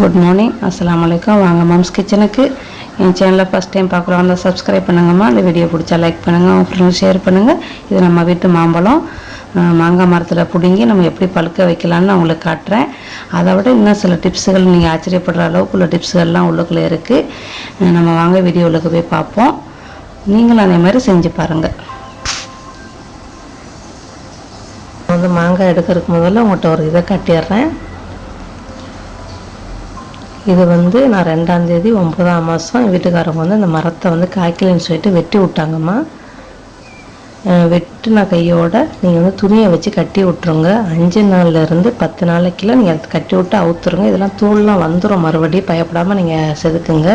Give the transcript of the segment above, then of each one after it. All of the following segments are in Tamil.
குட் மார்னிங், அஸ்ஸலாமு அலைக்கும். வாங்க மாம்ஸ் கிச்சனுக்கு. என் சேனலில் ஃபஸ்ட் டைம் பார்க்குறவங்க சப்ஸ்கிரைப் பண்ணுங்கம்மா. இந்த வீடியோ பிடிச்சா லைக் பண்ணுங்கள், உங்கள் ஃப்ரெண்ட்ஸ் ஷேர் பண்ணுங்கள். இது நம்ம வீட்டு மாம்பழம். மாங்காய் மரத்தில் பிடுங்கி நம்ம எப்படி பழுக்க வைக்கலான்னு நான் உங்களுக்கு காட்டுறேன். அதை விட இன்னும் சில டிப்ஸுகள் நீங்கள் ஆச்சரியப்படுற அளவுக்கு உள்ள டிப்ஸுகள்லாம் உள்ளுக்குள்ளே இருக்குது. நம்ம வாங்க வீடியோவுக்கு போய் பார்ப்போம். நீங்களும் அதே மாதிரி செஞ்சு பாருங்கள். மாங்காய் எடுக்கிறதுக்கு முதல்ல உங்கள்கிட்ட ஒரு இதை கட்டிடுறேன். இது நான் 2ஆம் தேதி 9ஆம் மாதம் என் வீட்டுக்காரங்க இந்த மரத்தை காய்க்கலன்னு சொல்லிட்டு வெட்டி விட்டாங்கம்மா. வெட்டின கையோட நீங்கள் துணியை வச்சு கட்டி விட்ருங்க. 5 நாள்லேருந்து 10 நாளைக்குள்ள நீங்கள் கட்டி விட்டு அவுத்துருங்க. இதெல்லாம் தூள்லாம் வந்துடும், மறுபடியும் பயப்படாமல் நீங்கள் செதுக்குங்க.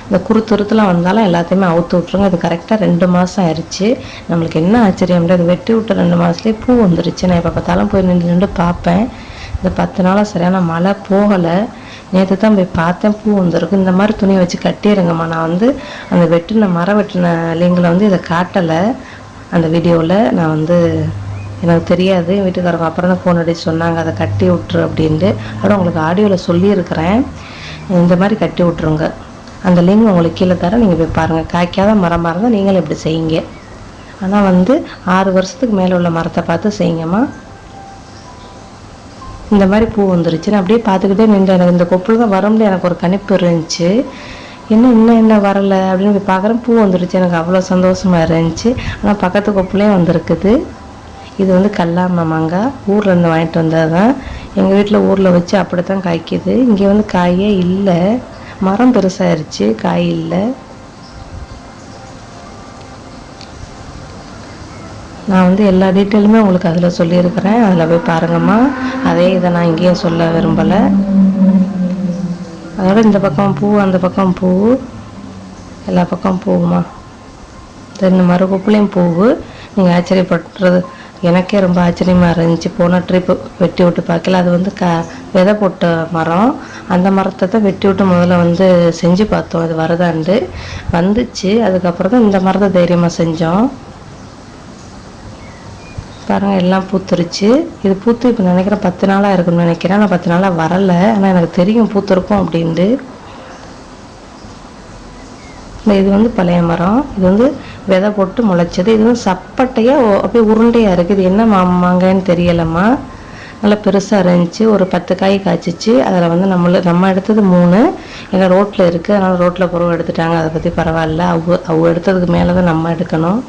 இந்த குருத்துருத்துலாம் வந்தாலும் எல்லாத்தையுமே அவுத்து விட்ருங்க. இது கரெக்டாக 2 மாதம் ஆயிடுச்சு. நம்மளுக்கு என்ன ஆச்சரியம், இது வெட்டி விட்ட 2 மாதத்துலேயே பூ வந்துருச்சு. நான் எப்போ பார்த்தாலும் போய் நின்று பார்ப்பேன். இந்த 10 நாளாக சரியான மழை போகலை. நேற்று தான் போய் பார்த்தேன், பூ வந்துருக்கு. இந்த மாதிரி துணியை வச்சு கட்டிடுங்கம்மா. நான் அந்த மரம் வெட்டின லிங்கில் இதை காட்டலை அந்த வீடியோவில். நான் எனக்கு தெரியாது, வீட்டுக்காரங்க அப்புறம் தான் ஃபோன் அடிச்சு சொன்னாங்க அதை கட்டி விட்ரு அப்படின்ட்டு. அதோட உங்களுக்கு ஆடியோவில் சொல்லியிருக்கிறேன். இந்த மாதிரி கட்டி விட்ருங்க. அந்த லிங்க் உங்களுக்கு கீழே தர, நீங்கள் போய் பாருங்கள். காய்க்காத மரமாக இருந்தால் நீங்களும் இப்படி செய்யுங்க. ஆனால் 6 வருஷத்துக்கு மேலே உள்ள மரத்தை பார்த்து செய்யுங்கம்மா. இந்த மாதிரி பூ வந்துருச்சு. நான் அப்படியே பார்த்துக்கிட்டே நின்று எனக்கு இந்த கொப்பில் தான் வரும்னு எனக்கு ஒரு கணிப்பு இருந்துச்சு. இன்னும் என்ன வரலை அப்படின்னு போய் பார்க்குறேன், பூ வந்துருச்சு. எனக்கு அவ்வளோ சந்தோஷமாக இருந்துச்சு. ஆனால் பக்கத்து கொப்புலேயும் வந்திருக்குது. இது கல்லாம மாங்காய், ஊர்லேருந்து வாங்கிட்டு வந்தது தான். எங்கள் வீட்டில் ஊரில் வச்சு அப்படி தான் காய்க்குது. இங்கே காயே இல்லை, மரம் பெருசாகிருச்சு, காய் இல்லை. நான் எல்லா டீட்டெயிலுமே உங்களுக்கு அதில் சொல்லியிருக்கிறேன். அதில் போய் பாருங்கம்மா. அதே இதை நான் இங்கேயும் சொல்ல விரும்பலை. அதோட இந்த பக்கம் பூ, அந்த பக்கம் பூ, எல்லா பக்கம் பூவுமா. இந்த மறுகொப்புலையும் பூவு. நீங்கள் ஆச்சரியப்படுறது எனக்கே ரொம்ப ஆச்சரியமாக இருந்துச்சு. போன ட்ரிப்பு வெட்டி விட்டு பார்க்கல. அது விதை போட்ட மரம். அந்த மரத்தை தான் வெட்டி விட்டு முதல்ல செஞ்சு பார்த்தோம், அது வருதாண்டு வந்துச்சு. அதுக்கப்புறம் தான் இந்த மரத்தை தைரியமாக செஞ்சோம். பாருங்கள், எல்லாம் பூத்துருச்சு. இது பூத்து இப்போ நினைக்கிறேன் 10 நாளாக இருக்குன்னு நினைக்கிறேன். நான் 10 நாளாக வரலை, ஆனால் எனக்கு தெரியும் பூத்துருக்கும் அப்படின்ட்டு. இது பழைய மரம். இது விதை போட்டு முளைச்சது. இது சப்பட்டையாக அப்படியே உருண்டையாக இருக்குது. இது என்ன மாங்காய்ன்னு தெரியலம்மா. நல்லா பெருசாக இருந்துச்சு. ஒரு 10 காய் காய்ச்சிச்சு. அதில் நம்ம எடுத்தது 3. எங்கள் ரோட்டில் இருக்குது, அதனால் ரோட்டில் பொருள் எடுத்துட்டாங்க. அதை பற்றி பரவாயில்ல. அவங்க எடுத்ததுக்கு மேலே தான் நம்ம எடுக்கணும்.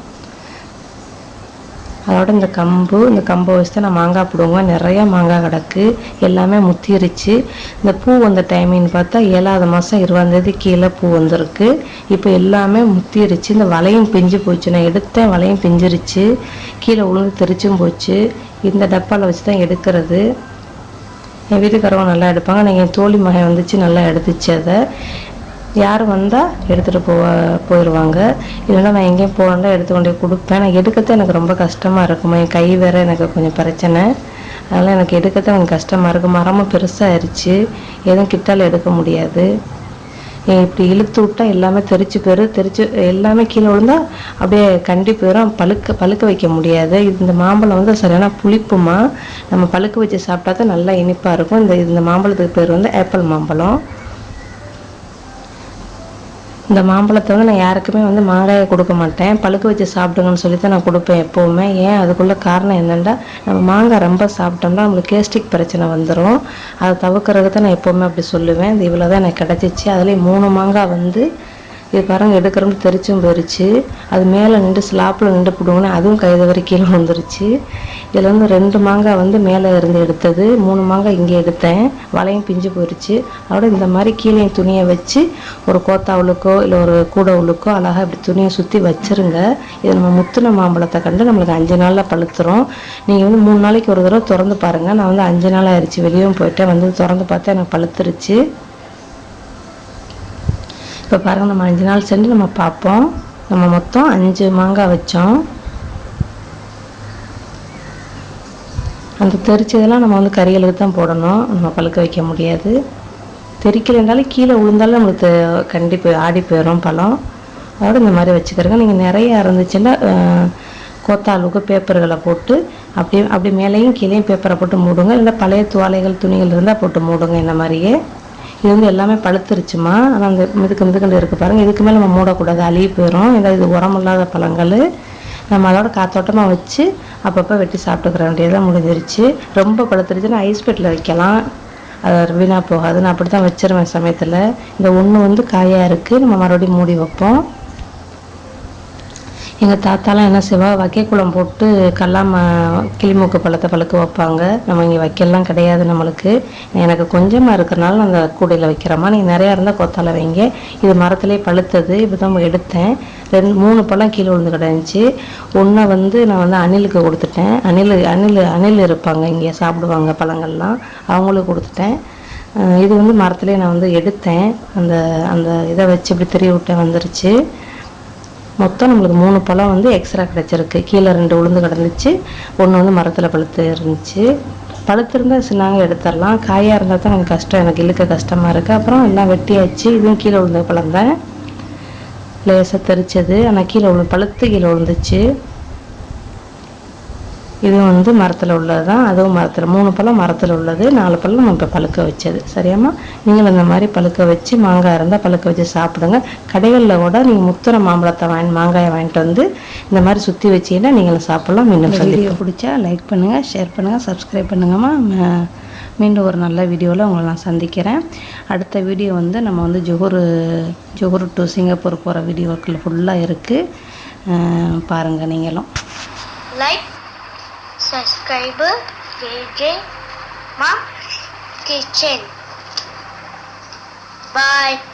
அதோட இந்த கம்பை வச்சு தான் நான் மாங்காய் போடுவேன். நிறையா மாங்காய் கிடக்கு, எல்லாமே முத்திருச்சு. இந்த பூ வந்த டைமின்னு பார்த்தா 7ஆவது மாதம் 20ஆம் தேதி கீழே பூ வந்திருக்கு. இப்போ எல்லாமே முத்திருச்சு. இந்த வலையும் பிஞ்சு போச்சு. நான் எடுத்தேன், வலையும் பிஞ்சிருச்சு, கீழே உளுந்து தெரிச்சும் போச்சு. இந்த டப்பாவில் வச்சு தான் எடுக்கிறது. என் வீட்டுக்காரவங்க நல்லா எடுப்பாங்க. நீங்கள் என் தோழி மகன் வந்துச்சு, நல்லா எடுத்துச்சு. அதை யார் வந்தால் எடுத்துகிட்டு போயிடுவாங்க. இல்லைன்னா நான் எங்கேயும் போகணுன்னா எடுத்துக்கொண்டே கொடுப்பேன். நான் எடுக்கத்தான் எனக்கு ரொம்ப கஷ்டமாக இருக்குமா. என் கை வேறு எனக்கு கொஞ்சம் பிரச்சனை. அதனால் எனக்கு எடுக்கத்தான் கொஞ்சம் கஷ்டமாக இருக்குது. மரமும் பெருசாகிருச்சு, எதுவும் கிட்டால் எடுக்க முடியாது. இப்படி இழுத்து விட்டால் எல்லாமே தெரிச்சு எல்லாமே கீழே விழுந்தால் அப்படியே கண்டி போயிடும். பழுக்க வைக்க முடியாது. இந்த மாம்பழம் சரியான புளிப்புமா. நம்ம பழுக்க வச்சு சாப்பிட்டா தான் நல்லா இனிப்பாக இருக்கும். இந்த மாம்பழத்துக்கு பேர் ஆப்பிள் மாம்பழம். இந்த மாம்பழத்தை நான் யாருக்குமே மாங்காயை கொடுக்க மாட்டேன். பழுக்க வச்சு சாப்பிடுங்கன்னு சொல்லி தான் நான் கொடுப்பேன் எப்போவுமே. ஏன் அதுக்குள்ள காரணம் என்னென்னா, நம்ம மாங்காய் ரொம்ப சாப்பிட்டோம்னா நம்மளுக்கு கேஸ்ட்ரிக் பிரச்சனை வந்துடும். அதை தவிர்க்கறதுக்கு தான் நான் எப்போவுமே அப்படி சொல்லுவேன். இது இவ்வளோ தான் எனக்கு கிடச்சிச்சு. அதுலேயும் 3 மாங்காய் இது பாருங்கள் எடுக்கிறோம்னு தெரிச்சும் போயிடுச்சு. அது மேலே நின்று ஸ்லாப்பில் நின்று போடுவோன்னே அதுவும் கைதவரை கீழே வந்துருச்சு. இதில் 2 மாங்காய் மேலே இருந்து எடுத்தது, 3 மாங்காய் இங்கே எடுத்தேன். வலையும் பிஞ்சு போயிடுச்சு. அதோட இந்த மாதிரி கீழே துணியை வச்சு ஒரு கோத்தாவுளுக்கோ இல்லை ஒரு கூடை உள்ளுக்கோ அழகாக இப்படி துணியை சுற்றி வச்சுருங்க. இது நம்ம முத்தின மாம்பழத்தை கண்டு நம்மளுக்கு 5 நாளில் பழுத்துரும். நீங்கள் 3 நாளைக்கு ஒரு தடவை திறந்து பாருங்கள். நான் 5 நாள் ஆயிடுச்சு, வெளியும் போயிட்டேன். திறந்து பார்த்தா எனக்கு பழுத்துருச்சு. இப்போ பாருங்கள், நம்ம 5 நாள் சென்று நம்ம பார்ப்போம். நம்ம மொத்தம் 5 மாங்காய் வச்சோம். அந்த தெரிச்சதெல்லாம் நம்ம கறிகளுக்கு தான் போடணும், நம்ம பழுக்க வைக்க முடியாது. தெரிக்கலைன்னாலும் கீழே விழுந்தாலும் நம்மளுக்கு கண்டிப்பாக ஆடி போயிடும் பழம். அதோட இந்த மாதிரி வச்சுக்கிறங்க. நீங்கள் நிறையா இருந்துச்சுன்னா கோத்தாளுக்கு பேப்பர்களை போட்டு அப்படியே மேலேயும் கீழேயும் பேப்பரை போட்டு மூடுங்க. இல்லை பழைய துவாலைகள் துணிகள் இருந்தால் போட்டு மூடுங்க. இந்த மாதிரியே இது வந்து எல்லாமே பழுத்துருச்சுமா. ஆனால் அந்த மிதுக்கண்டு இருக்குது பாருங்கள். இதுக்கு மேலே நம்ம மூடக்கூடாது, அழுகி போயிடும். ஏதாவது இது உரமில்லாத பழங்கள். நம்ம அதோட காத்தோட்டமாக வச்சு அப்பப்போ வெட்டி சாப்பிட்டுக்கிற வேண்டியதாக முடிஞ்சிருச்சு. ரொம்ப பழுத்துருச்சுன்னா ஐஸ் பெட்டில் வைக்கலாம், அது வீணாக போகாது. நான் அப்படி தான் வச்சிருவேன் சமயத்தில். இந்த ஒன்று வந்து காயாக இருக்குது, நம்ம மறுபடியும் மூடி வைப்போம். எங்கள் தாத்தாலாம் என்ன செய்வா, வைக்கக்குளம் போட்டு கிளிமூக்கு பழத்தை பழுக்க வைப்பாங்க. நம்ம இங்கே வைக்கலாம் கிடையாது நம்மளுக்கு. எனக்கு கொஞ்சமாக இருக்கிறனால அந்த கூடையில் வைக்கிறோமா. நீங்கள் நிறையா இருந்தால் கொத்தால வைங்க. இது மரத்துலேயே பழுத்தது, இப்போ தான் எடுத்தேன். 3 பழம் கீழே விழுந்து கிடந்துச்சு. ஒன்றை வந்து நான் வந்து அணிலுக்கு கொடுத்துட்டேன். அணில் இருப்பாங்க இங்கே, சாப்பிடுவாங்க பழங்கள்லாம், அவங்களுக்கு கொடுத்துட்டேன். இது வந்து மரத்துலேயே நான் வந்து எடுத்தேன். அந்த அந்த இதை வச்சு இப்படி தெரிய விட்டேன், வந்துருச்சு. மொத்தம் நம்மளுக்கு 3 பழம் வந்து எக்ஸ்ட்ரா கிடச்சிருக்கு. கீழே 2 உளுந்து கிடந்துச்சு, ஒன்று வந்து மரத்தில் பழுத்து இருந்துச்சு. பழுத்திருந்தால் சின்னாங்க எடுத்துடலாம், காயாக இருந்தால் தான் எனக்கு கஷ்டம், எனக்கு இழுக்க கஷ்டமாக இருக்குது. அப்புறம் எல்லாம் வெட்டியாச்சு. இதுவும் கீழே விழுந்த பழம் தான், லேசாக தெரிச்சது. ஆனால் பழுத்து கீழே விழுந்துச்சு. இது வந்து மரத்தில் உள்ளது தான், அதுவும் மரத்தில் 3 பழம் மரத்தில் உள்ளது, 4 பழம் நம்ம இப்போ பழுக்க வச்சது. சரியாம்மா? நீங்கள் இந்த மாதிரி பழுக்க வச்சு மாங்காய் இருந்தால் பழுக்க வச்சு சாப்பிடுங்க. கடைகளில் கூட நீங்கள் முத்துற மாம்பழத்தை மாங்காயை வாங்கிட்டு வந்து இந்த மாதிரி சுற்றி வச்சிங்கன்னா நீங்களும் சாப்பிட்லாம். மீண்டும் வீடியோ பிடிச்சா லைக் பண்ணுங்கள், ஷேர் பண்ணுங்கள், சப்ஸ்கிரைப் பண்ணுங்கம்மா. மீண்டும் ஒரு நல்ல வீடியோவில் உங்களை நான் சந்திக்கிறேன். அடுத்த வீடியோ வந்து நம்ம வந்து ஜொஹூர் டு சிங்கப்பூர் போகிற வீடியோக்கள் ஃபுல்லாக இருக்குது, பாருங்கள் நீங்களும். Like, subscriber, Ripen Mangos Kitchen. Bye.